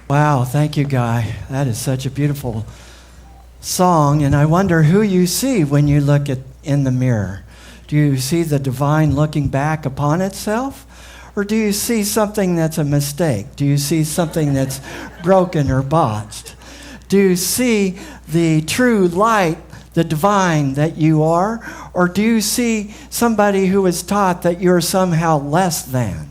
Wow, thank you, Guy. That is such a beautiful song, and I wonder who you see when you look in the mirror. Do you see the divine looking back upon itself? Or do you see something that's a mistake? Do you see something that's broken or botched? Do you see the true light, the divine that you are? Or do you see somebody who is taught that you're somehow less than?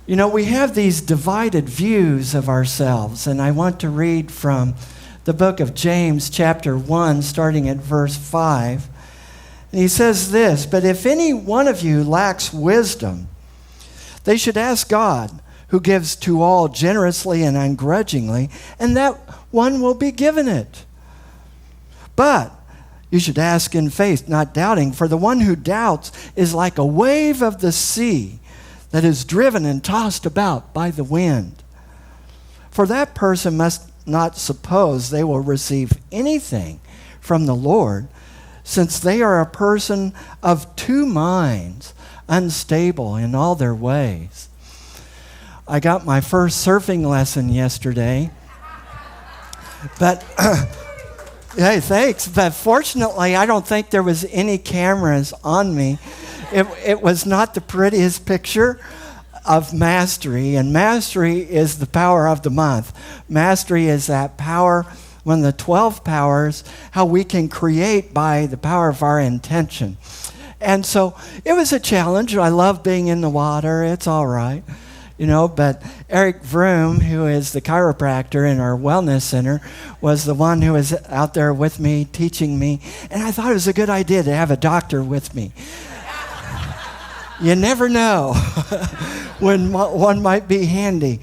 You know, we have these divided views of ourselves, and I want to read from the book of James, chapter 1, starting at verse 5. And he says this, "But if any one of you lacks wisdom, they should ask God, who gives to all generously and ungrudgingly, and that one will be given it. But you should ask in faith, not doubting, for the one who doubts is like a wave of the sea that is driven and tossed about by the wind. For that person must not suppose they will receive anything from the Lord, since they are a person of two minds, unstable in all their ways." I got my first surfing lesson yesterday. But, hey, thanks. But fortunately, I don't think there was any cameras on me. It was not the prettiest picture of mastery, and mastery is the power of the month. Mastery is that power, one of the 12 powers, how we can create by the power of our intention. And so it was a challenge. I love being in the water. It's all right. You know, but Eric Vroom, who is the chiropractor in our wellness center, was the one who was out there with me, teaching me. And I thought it was a good idea to have a doctor with me. You never know when one might be handy.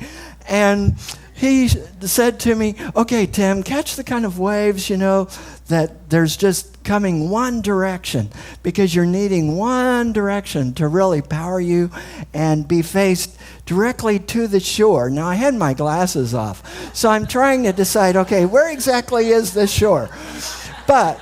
And he said to me, "Okay, Tim, catch the kind of waves, you know, that there's just coming one direction, because you're needing one direction to really power you and be faced directly to the shore." Now, I had my glasses off, so I'm trying to decide, okay, where exactly is the shore? But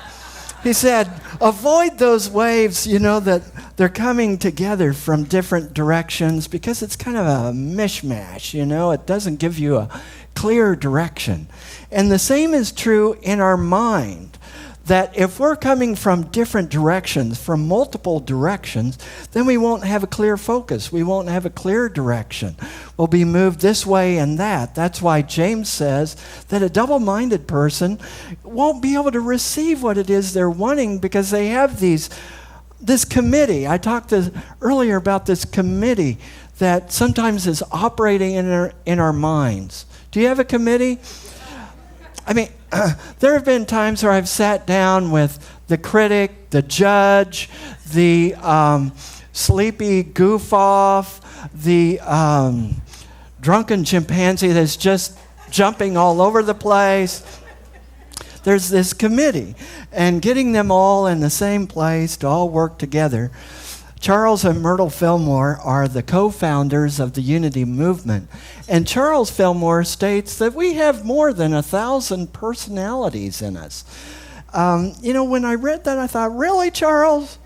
he said, avoid those waves, you know, that they're coming together from different directions, because it's kind of a mishmash, you know. It doesn't give you a clear direction. And the same is true in our mind, that if we're coming from different directions, from multiple directions, then we won't have a clear focus. We won't have a clear direction. We'll be moved this way and that. That's why James says that a double-minded person won't be able to receive what it is they're wanting, because they have this committee. I talked earlier about this committee that sometimes is operating in our minds. Do you have a committee? I mean, there have been times where I've sat down with the critic, the judge, the sleepy goof-off, the drunken chimpanzee that's just jumping all over the place. There's this committee, and getting them all in the same place to all work together. Charles and Myrtle Fillmore are the co-founders of the Unity Movement. And Charles Fillmore states that we have more than 1,000 personalities in us. You know, when I read that, I thought, really, Charles?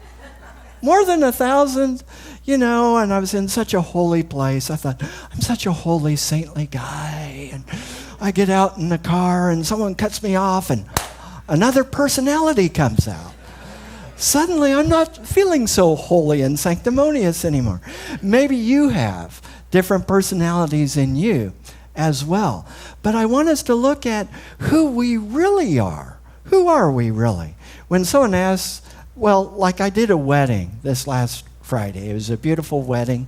More than 1,000? You know, and I was in such a holy place. I thought, I'm such a holy, saintly guy. And I get out in the car, and someone cuts me off, and another personality comes out. Suddenly, I'm not feeling so holy and sanctimonious anymore. Maybe you have different personalities in you as well. But I want us to look at who we really are. Who are we really? When someone asks, well, like I did a wedding this last Friday. It was a beautiful wedding.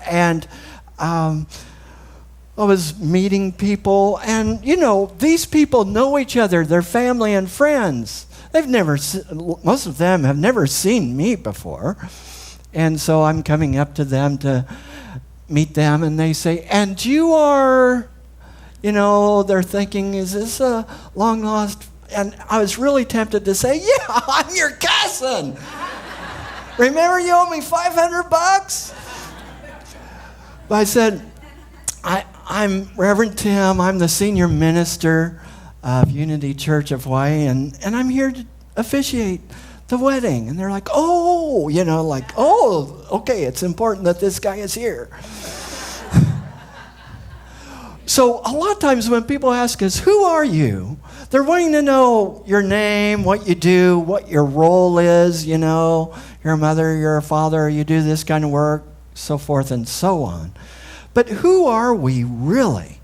And I was meeting people. And, you know, these people know each other. They're family and friends. Most of them have never seen me before. And so I'm coming up to them to meet them, and they say, "And you are," you know, they're thinking, is this a long lost? And I was really tempted to say, "Yeah, I'm your cousin. Remember you owe me $500? But I said, I'm Reverend Tim. I'm the senior minister of Unity Church of Hawaii, and I'm here to officiate the wedding." And they're like, "Oh," you know, like, "Oh, okay, it's important that this guy is here." So a lot of times when people ask us, who are you? They're wanting to know your name, what you do, what your role is, you know. You're a mother, you're a father, you do this kind of work, so forth and so on. But who are we really?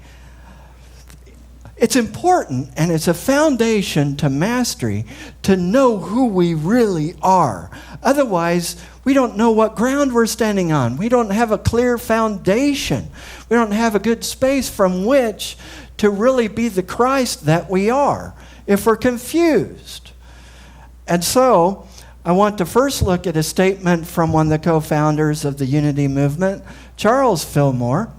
It's important, and it's a foundation to mastery to know who we really are. Otherwise, we don't know what ground we're standing on. We don't have a clear foundation. We don't have a good space from which to really be the Christ that we are if we're confused. And so, I want to first look at a statement from one of the co-founders of the Unity Movement, Charles Fillmore.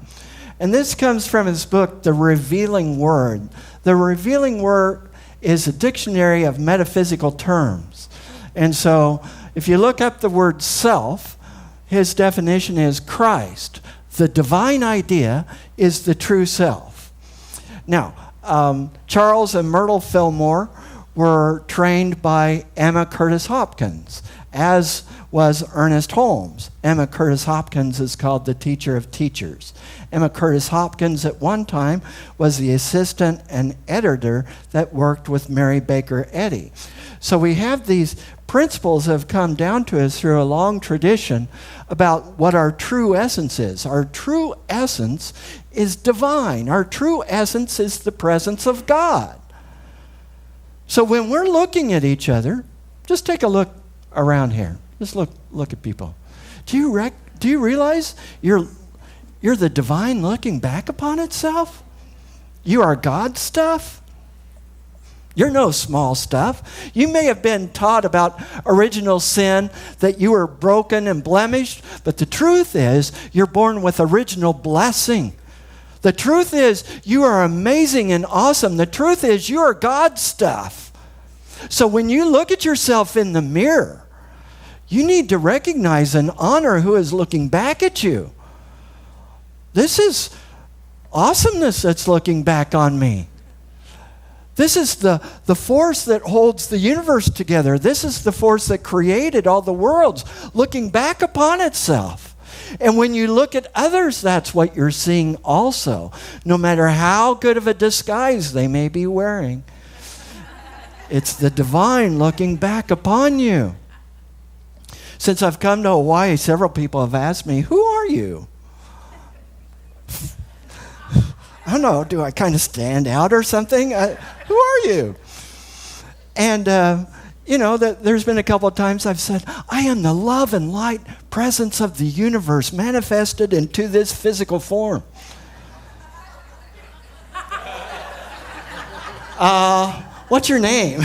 And this comes from his book, The Revealing Word. The Revealing Word is a dictionary of metaphysical terms. And so, if you look up the word self, his definition is Christ. The divine idea is the true self. Now, Charles and Myrtle Fillmore were trained by Emma Curtis Hopkins, as was Ernest Holmes. Emma Curtis Hopkins is called the teacher of teachers. Emma Curtis Hopkins at one time was the assistant and editor that worked with Mary Baker Eddy. So we have these principles that have come down to us through a long tradition about what our true essence is. Our true essence is divine. Our true essence is the presence of God. So when we're looking at each other, just take a look around here. Just look at people. Do you realize you're the divine looking back upon itself? You are God's stuff. You're no small stuff. You may have been taught about original sin, that you were broken and blemished, but the truth is you're born with original blessing. The truth is you are amazing and awesome. The truth is you are God's stuff. So when you look at yourself in the mirror, you need to recognize and honor who is looking back at you. This is awesomeness that's looking back on me. This is the force that holds the universe together. This is the force that created all the worlds, looking back upon itself. And when you look at others, that's what you're seeing also, no matter how good of a disguise they may be wearing. It's the divine looking back upon you. Since I've come to Hawaii, several people have asked me, who are you? I don't know, do I kind of stand out or something? Who are you? And, there's been a couple of times I've said, I am the love and light presence of the universe manifested into this physical form. What's your name?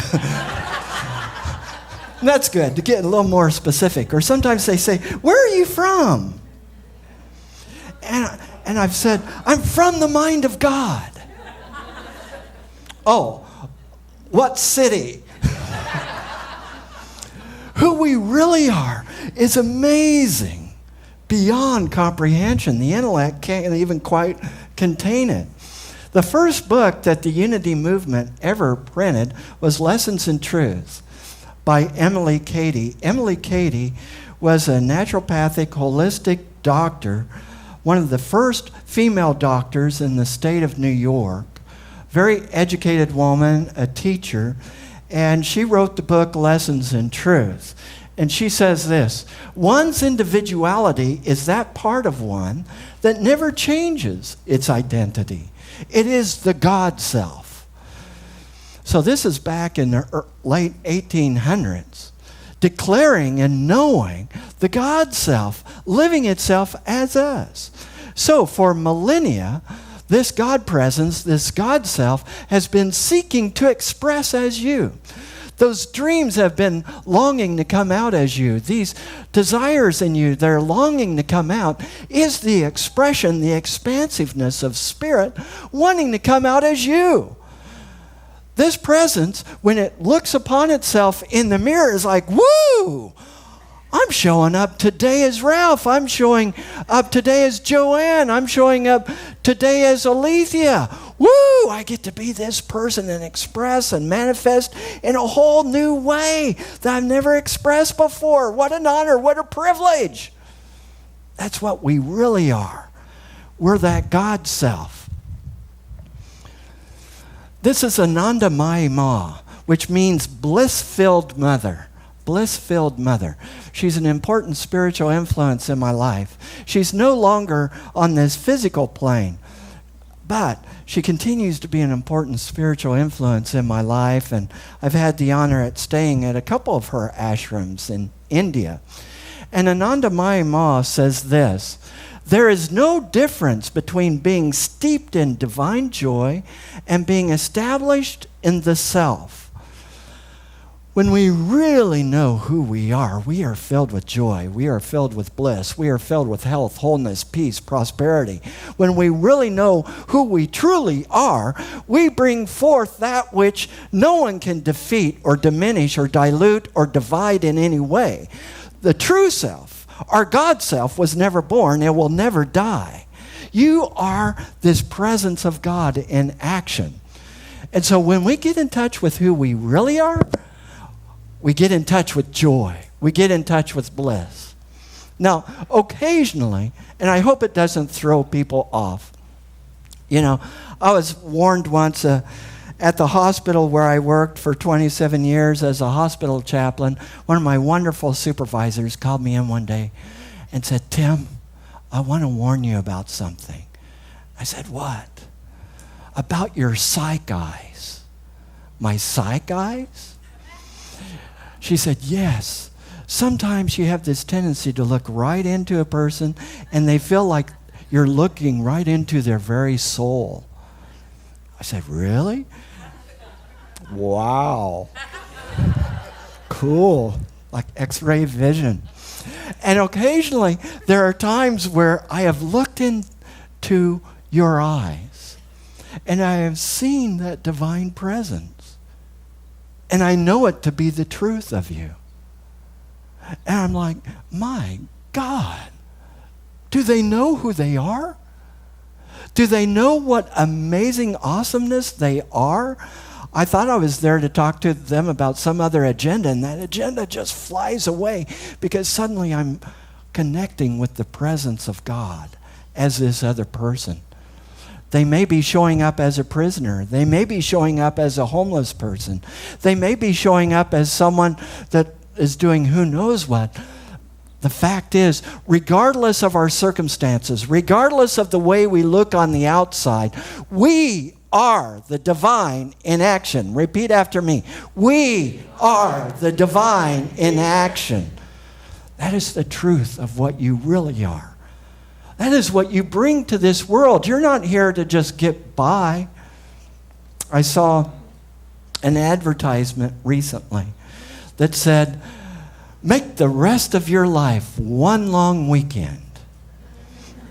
That's good, to get a little more specific. Or sometimes they say, where are you from? And I've said, I'm from the mind of God. Oh, what city? Who we really are is amazing, beyond comprehension. The intellect can't even quite contain it. The first book that the Unity Movement ever printed was Lessons in Truth by Emily Cady. Emily Cady was a naturopathic, holistic doctor, one of the first female doctors in the state of New York, very educated woman, a teacher, and she wrote the book Lessons in Truth. And she says this, one's individuality is that part of one that never changes its identity. It is the God self. So this is back in the late 1800s, declaring and knowing the God self, living itself as us. So for millennia, this God presence, this God self, has been seeking to express as you. Those dreams have been longing to come out as you. These desires in you, they're longing to come out, is the expression, the expansiveness of spirit wanting to come out as you. This presence, when it looks upon itself in the mirror, is like, woo! I'm showing up today as Ralph. I'm showing up today as Joanne. I'm showing up today as Alethea. Woo! I get to be this person and express and manifest in a whole new way that I've never expressed before. What an honor. What a privilege. That's what we really are. We're that God self. This is Ananda Ma, which means bliss-filled mother. Bliss-filled mother. She's an important spiritual influence in my life. She's no longer on this physical plane, but she continues to be an important spiritual influence in my life, and I've had the honor at staying at a couple of her ashrams in India. And Ananda Ma says this: there is no difference between being steeped in divine joy and being established in the self. When we really know who we are filled with joy, we are filled with bliss, we are filled with health, wholeness, peace, prosperity. When we really know who we truly are, we bring forth that which no one can defeat or diminish or dilute or divide in any way. The true self, our God self, was never born. It will never die. You are this presence of God in action. And so when we get in touch with who we really are, we get in touch with joy. We get in touch with bliss. Now, occasionally, and I hope it doesn't throw people off, I was warned once at the hospital where I worked for 27 years as a hospital chaplain. One of my wonderful supervisors called me in one day and said, "Tim, I want to warn you about something." I said, "What?" "About your psych eyes." "My psych eyes?" She said, "Yes. Sometimes you have this tendency to look right into a person and they feel like you're looking right into their very soul." I said, "Really?" "Wow." "Cool." Like X-ray vision. And occasionally there are times where I have looked into your eyes and I have seen that divine presence. And I know it to be the truth of you. And I'm like, my God, do they know who they are? Do they know what amazing awesomeness they are? I thought I was there to talk to them about some other agenda, and that agenda just flies away because suddenly I'm connecting with the presence of God as this other person. They may be showing up as a prisoner. They may be showing up as a homeless person. They may be showing up as someone that is doing who knows what. The fact is, regardless of our circumstances, regardless of the way we look on the outside, we are the divine in action. Repeat after me. We are the divine in action. That is the truth of what you really are. That is what you bring to this world. You're not here to just get by. I saw an advertisement recently that said, "Make the rest of your life one long weekend."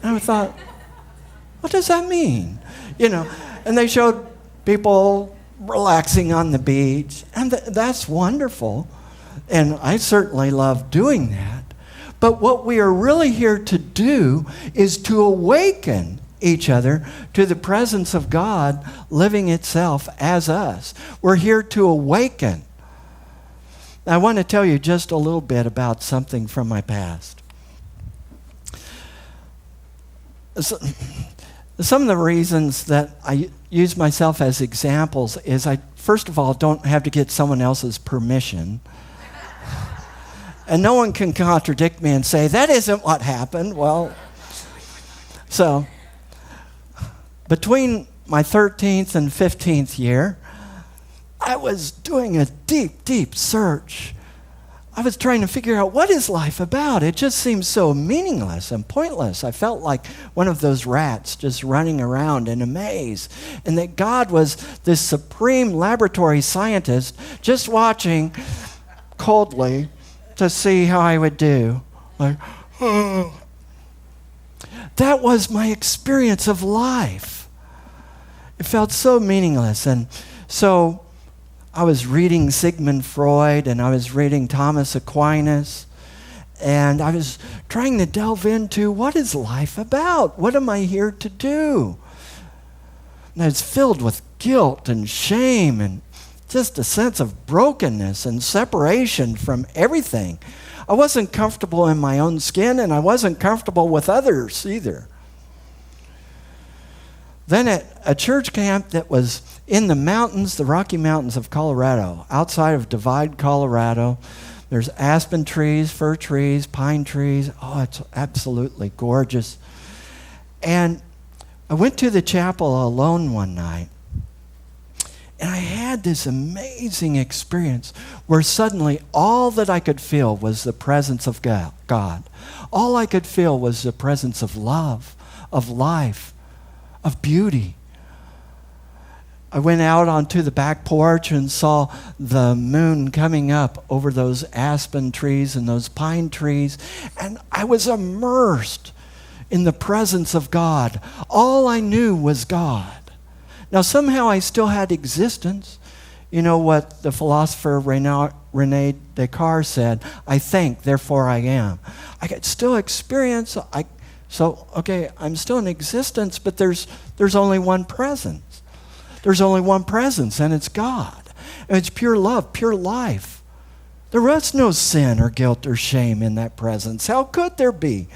And I thought, what does that mean? And they showed people relaxing on the beach, and that's wonderful. And I certainly love doing that. But what we are really here to do is to awaken each other to the presence of God living itself as us. We're here to awaken. I want to tell you just a little bit about something from my past. Some of the reasons that I use myself as examples is I, first of all, don't have to get someone else's permission. And no one can contradict me and say, that isn't what happened. Well, so between my 13th and 15th year, I was doing a deep, deep search. I was trying to figure out, what is life about? It just seems so meaningless and pointless. I felt like one of those rats just running around in a maze, and that God was this supreme laboratory scientist just watching coldly to see how I would do. Like, oh. That was my experience of life. It felt so meaningless. And so I was reading Sigmund Freud, and I was reading Thomas Aquinas, and I was trying to delve into, what is life about? What am I here to do? And I was filled with guilt and shame and just a sense of brokenness and separation from everything. I wasn't comfortable in my own skin, and I wasn't comfortable with others either. Then at a church camp that was in the mountains, the Rocky Mountains of Colorado, outside of Divide, Colorado, there's aspen trees, fir trees, pine trees. Oh, it's absolutely gorgeous. And I went to the chapel alone one night, and I had this amazing experience where suddenly all that I could feel was the presence of God. All I could feel was the presence of love, of life, of beauty. I went out onto the back porch and saw the moon coming up over those aspen trees and those pine trees, and I was immersed in the presence of God. All I knew was God. Now, somehow I still had existence. You know what the philosopher Rene Descartes said, I think, therefore I am. I could still experience, I'm still in existence, but there's only one presence. There's only one presence, and it's God. And it's pure love, pure life. There was no sin or guilt or shame in that presence. How could there be?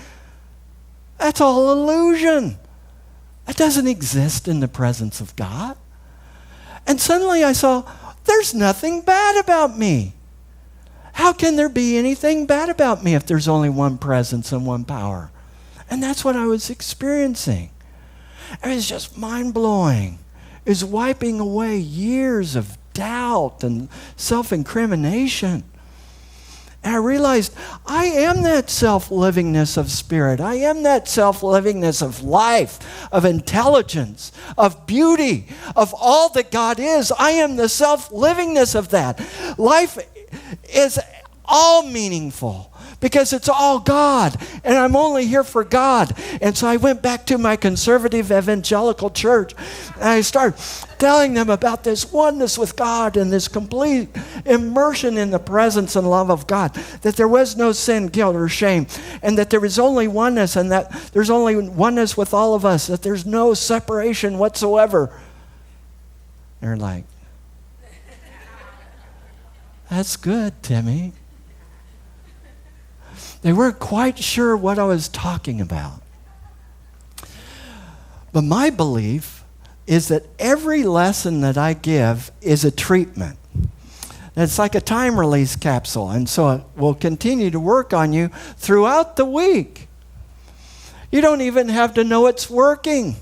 That's all illusion. That doesn't exist in the presence of God. And suddenly I saw, there's nothing bad about me. How can there be anything bad about me if there's only one presence and one power? And that's what I was experiencing. It was just mind-blowing. It was wiping away years of doubt and self-incrimination. And I realized I am that self-livingness of spirit. I am that self-livingness of life, of intelligence, of beauty, of all that God is. I am the self-livingness of that. Life is all meaningful because it's all God, and I'm only here for God. And so I went back to my conservative evangelical church, and I started telling them about this oneness with God and this complete immersion in the presence and love of God, that there was no sin, guilt, or shame, and that there is only oneness, and that there's only oneness with all of us, that there's no separation whatsoever. They're like, that's good, Timmy. They weren't quite sure what I was talking about. But my belief is that every lesson that I give is a treatment. It's like a time release capsule, and so it will continue to work on you throughout the week. You don't even have to know it's working.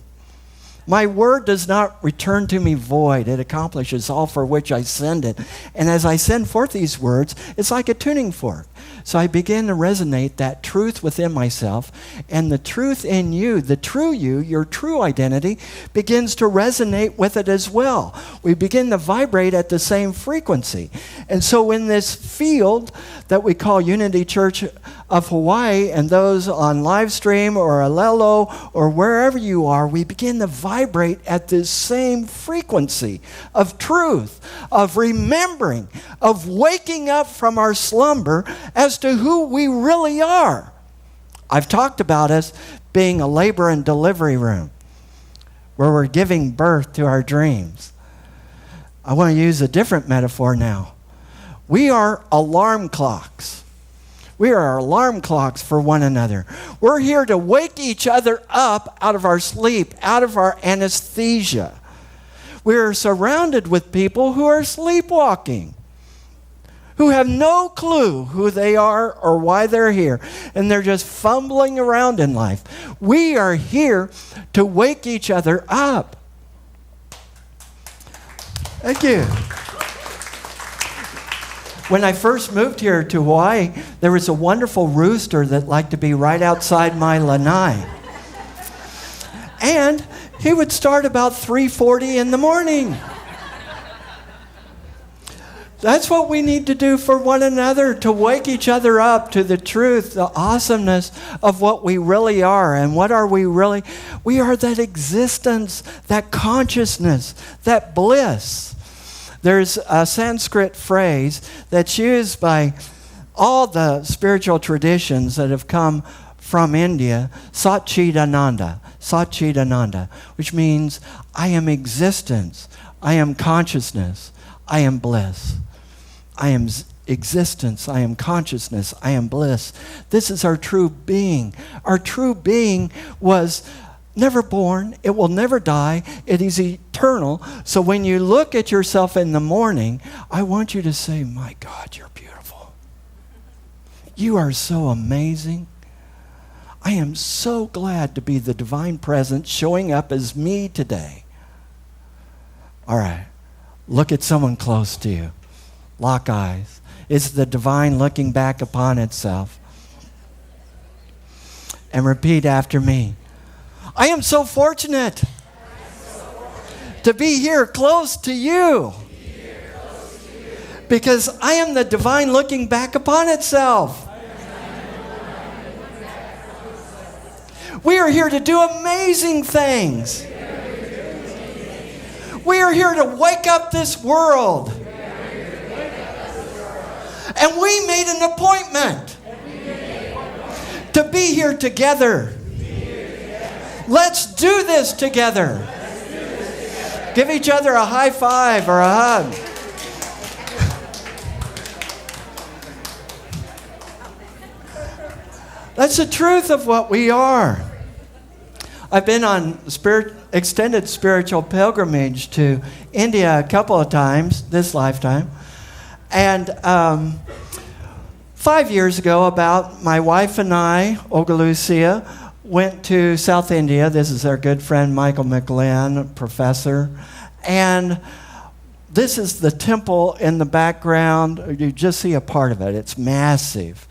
My word does not return to me void. It accomplishes all for which I send it. And as I send forth these words, it's like a tuning fork. So I begin to resonate that truth within myself, and the truth in you, the true you, your true identity, begins to resonate with it as well. We begin to vibrate at the same frequency. And so in this field that we call Unity Church of Hawaii, and those on live stream or Alelo or wherever you are, we begin to vibrate at this same frequency of truth, of remembering, of waking up from our slumber as to who we really are. I've talked about us being a labor and delivery room where we're giving birth to our dreams. I want to use a different metaphor now. We are alarm clocks. We are alarm clocks for one another. We're here to wake each other up out of our sleep, out of our anesthesia. We are surrounded with people who are sleepwalking, who have no clue who they are or why they're here, and they're just fumbling around in life. We are here to wake each other up. Thank you. When I first moved here to Hawaii, there was a wonderful rooster that liked to be right outside my lanai. And he would start about 3:40 in the morning. That's what we need to do for one another, to wake each other up to the truth, the awesomeness of what we really are. And what are we really? We are that existence, that consciousness, that bliss. There's a Sanskrit phrase that's used by all the spiritual traditions that have come from India, Satchidananda, which means I am existence, I am consciousness, I am bliss. I am existence, I am consciousness, I am bliss. This is our true being. Our true being was never born. It will never die. It is eternal. So when you look at yourself in the morning, I want you to say, my God, you're beautiful. You are so amazing. I am so glad to be the divine presence showing up as me today. All right. Look at someone close to you. Lock eyes. It's the divine looking back upon itself. And repeat after me. I am so fortunate to be here close to you. Because I am the divine looking back upon itself. We are here to do amazing things. We are here to wake up this world. And we made an appointment to be here together. Let's do this together. Give each other a high five or a hug. That's the truth of what we are. I've been on extended spiritual pilgrimage to India a couple of times this lifetime. And 5 years ago, my wife and I, Olga Lucia, went to South India. This is our good friend Michael McLean, professor. And this is the temple in the background. You just see a part of it. It's massive.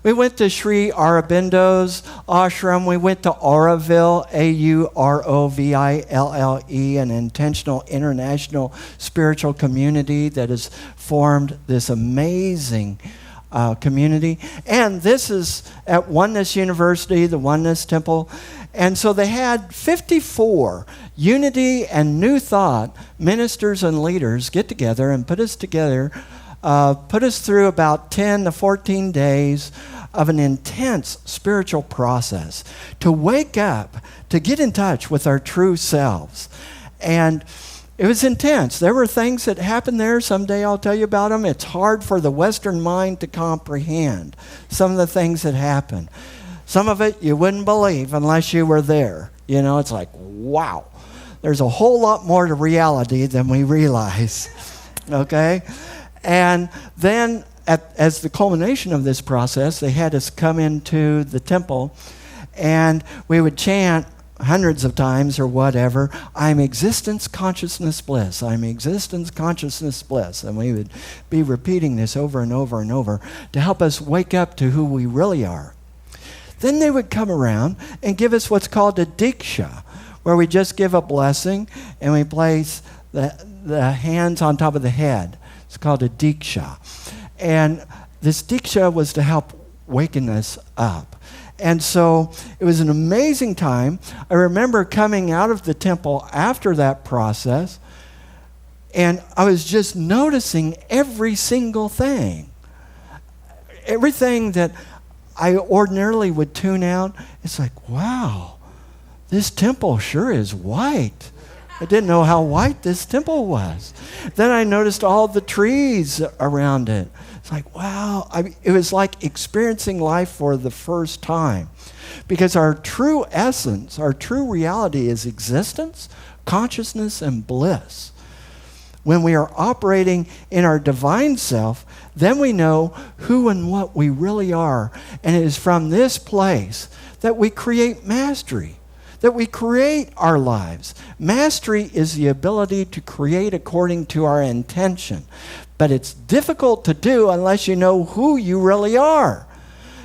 We went to Sri Aurobindo's ashram. We went to Auroville, Auroville, an intentional international spiritual community that has formed this amazing community. And this is at Oneness University, the Oneness Temple. And so they had 54 Unity and New Thought ministers and leaders get together and put us through about 10 to 14 days of an intense spiritual process to wake up, to get in touch with our true selves. And it was intense. There were things that happened there. Someday I'll tell you about them. It's hard for the Western mind to comprehend some of the things that happened. Some of it you wouldn't believe unless you were there. You know, it's like, wow. There's a whole lot more to reality than we realize. Okay? And then, as the culmination of this process, they had us come into the temple, and we would chant hundreds of times or whatever, I'm existence, consciousness, bliss. I'm existence, consciousness, bliss. And we would be repeating this over and over and over to help us wake up to who we really are. Then they would come around and give us what's called a diksha, where we just give a blessing and we place the hands on top of the head. It's called a diksha. And this diksha was to help waken us up. And so it was an amazing time. I remember coming out of the temple after that process, and I was just noticing every single thing. Everything that I ordinarily would tune out, it's like, wow, this temple sure is white. I didn't know how white this temple was. Then I noticed all the trees around it. It's like, wow. It was like experiencing life for the first time. Because our true essence, our true reality is existence, consciousness, and bliss. When we are operating in our divine self, then we know who and what we really are. And it is from this place that we create mastery, that we create our lives. Mastery is the ability to create according to our intention. But it's difficult to do unless you know who you really are.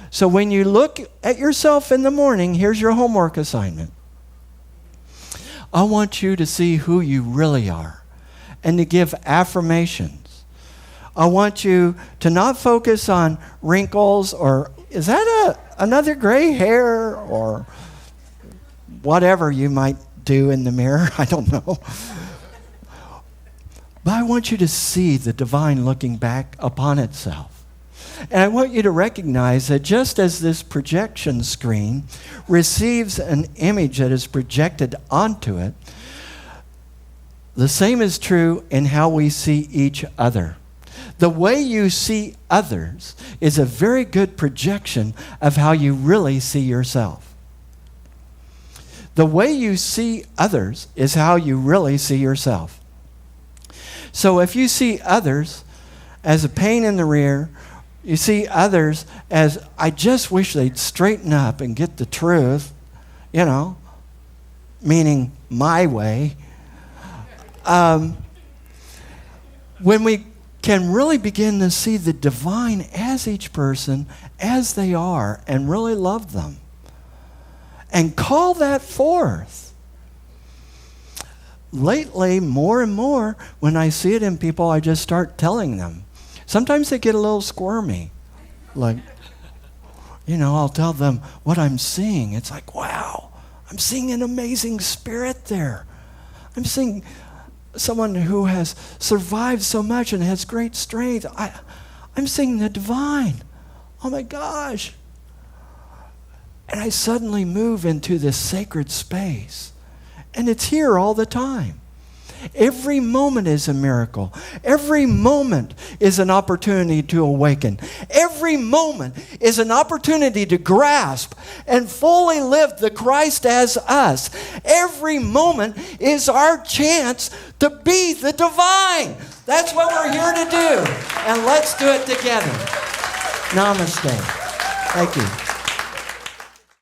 So when you look at yourself in the morning, here's your homework assignment. I want you to see who you really are and to give affirmations. I want you to not focus on wrinkles or, is that another gray hair, or whatever you might do in the mirror. I don't know. But I want you to see the divine looking back upon itself. And I want you to recognize that just as this projection screen receives an image that is projected onto it, the same is true in how we see each other. The way you see others is a very good projection of how you really see yourself. The way you see others is how you really see yourself. So if you see others as a pain in the rear, you see others as, I just wish they'd straighten up and get the truth, meaning my way. When we can really begin to see the divine as each person, as they are, and really love them, and call that forth. Lately, more and more, when I see it in people, I just start telling them. Sometimes they get a little squirmy. Like, I'll tell them what I'm seeing. It's like, wow, I'm seeing an amazing spirit there. I'm seeing someone who has survived so much and has great strength. I'm seeing the divine. Oh my gosh. And I suddenly move into this sacred space. And it's here all the time. Every moment is a miracle. Every moment is an opportunity to awaken. Every moment is an opportunity to grasp and fully live the Christ as us. Every moment is our chance to be the divine. That's what we're here to do. And let's do it together. Namaste. Thank you.